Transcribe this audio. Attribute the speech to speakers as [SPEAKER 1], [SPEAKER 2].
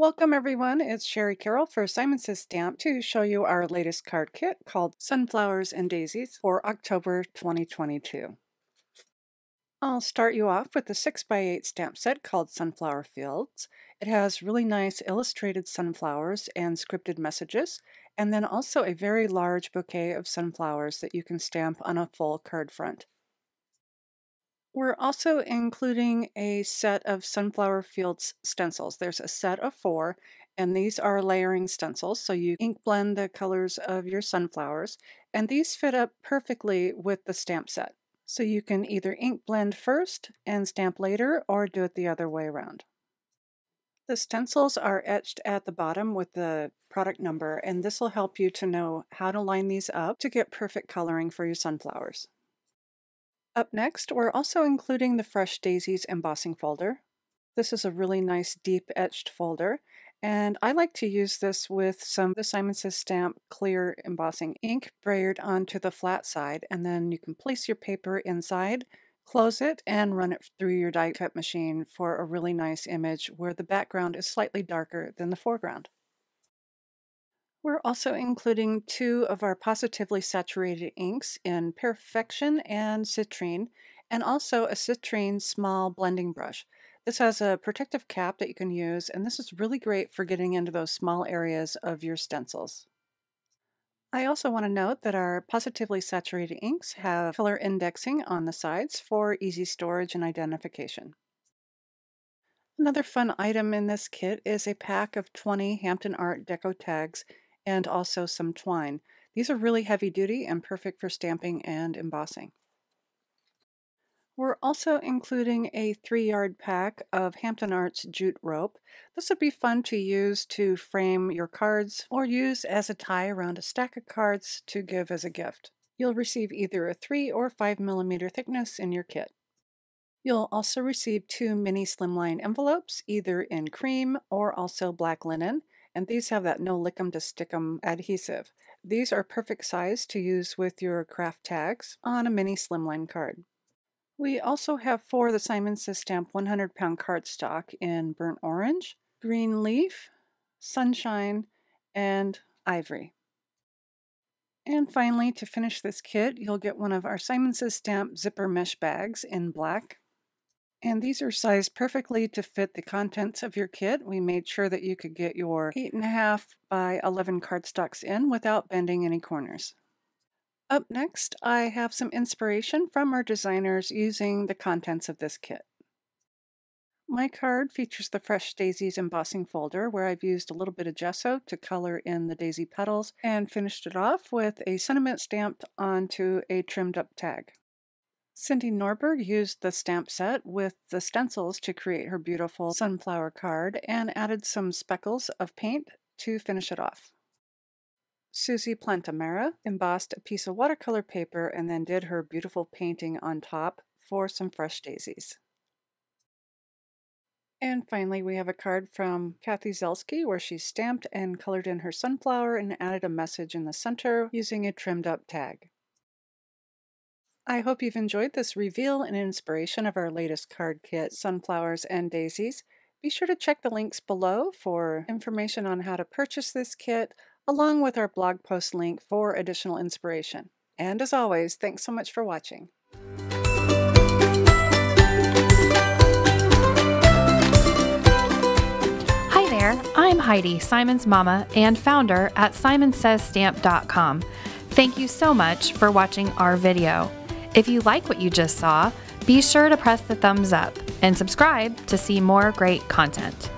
[SPEAKER 1] Welcome everyone, it's Shari Carroll for Simon Says Stamp to show you our latest card kit called Sunflowers and Daisies for October 2022. I'll start you off with the 6x8 stamp set called Sunflower Fields. It has really nice illustrated sunflowers and scripted messages, and then also a very large bouquet of sunflowers that you can stamp on a full card front. We're also including a set of Sunflower Fields stencils. There's a set of 4, and these are layering stencils, so you ink blend the colors of your sunflowers, and these fit up perfectly with the stamp set. So you can either ink blend first and stamp later, or do it the other way around. The stencils are etched at the bottom with the product number, and this will help you to know how to line these up to get perfect coloring for your sunflowers. Up next, we're also including the Fresh Daisies embossing folder. This is a really nice deep etched folder, and I like to use this with some of the Simon Says Stamp clear embossing ink brayered onto the flat side, and then you can place your paper inside, close it, and run it through your die cut machine for a really nice image where the background is slightly darker than the foreground. We're also including 2 of our positively saturated inks in Perfection and Citrine, and also a Citrine small blending brush. This has a protective cap that you can use, and this is really great for getting into those small areas of your stencils. I also want to note that our positively saturated inks have color indexing on the sides for easy storage and identification. Another fun item in this kit is a pack of 20 Hampton Art Deco tags and also some twine. These are really heavy duty and perfect for stamping and embossing. We're also including a 3-yard pack of Hampton Arts jute rope. This would be fun to use to frame your cards or use as a tie around a stack of cards to give as a gift. You'll receive either a 3 or 5mm thickness in your kit. You'll also receive 2 mini slimline envelopes, either in cream or also black linen, and these have that no lick 'em to stick 'em adhesive. These are perfect size to use with your craft tags on a mini slimline card. We also have 4 of the Simon Says Stamp 100-pound cardstock in burnt orange, green leaf, sunshine, and ivory. And finally, to finish this kit, you'll get one of our Simon Says Stamp zipper mesh bags in black. And these are sized perfectly to fit the contents of your kit. We made sure that you could get your 8.5 by 11 cardstocks in without bending any corners. Up next, I have some inspiration from our designers using the contents of this kit. My card features the Fresh Daisies embossing folder where I've used a little bit of gesso to color in the daisy petals and finished it off with a sentiment stamped onto a trimmed up tag. Cindy Norberg used the stamp set with the stencils to create her beautiful sunflower card and added some speckles of paint to finish it off. Susie Plantamara embossed a piece of watercolor paper and then did her beautiful painting on top for some Fresh Daisies. And finally, we have a card from Kathy Zelsky where she stamped and colored in her sunflower and added a message in the center using a trimmed up tag. I hope you've enjoyed this reveal and inspiration of our latest card kit, Sunflowers and Daisies. Be sure to check the links below for information on how to purchase this kit, along with our blog post link for additional inspiration. And as always, thanks so much for watching.
[SPEAKER 2] Hi there, I'm Heidi, Simon's mama and founder at simonsaysstamp.com. Thank you so much for watching our video. If you like what you just saw, be sure to press the thumbs up and subscribe to see more great content.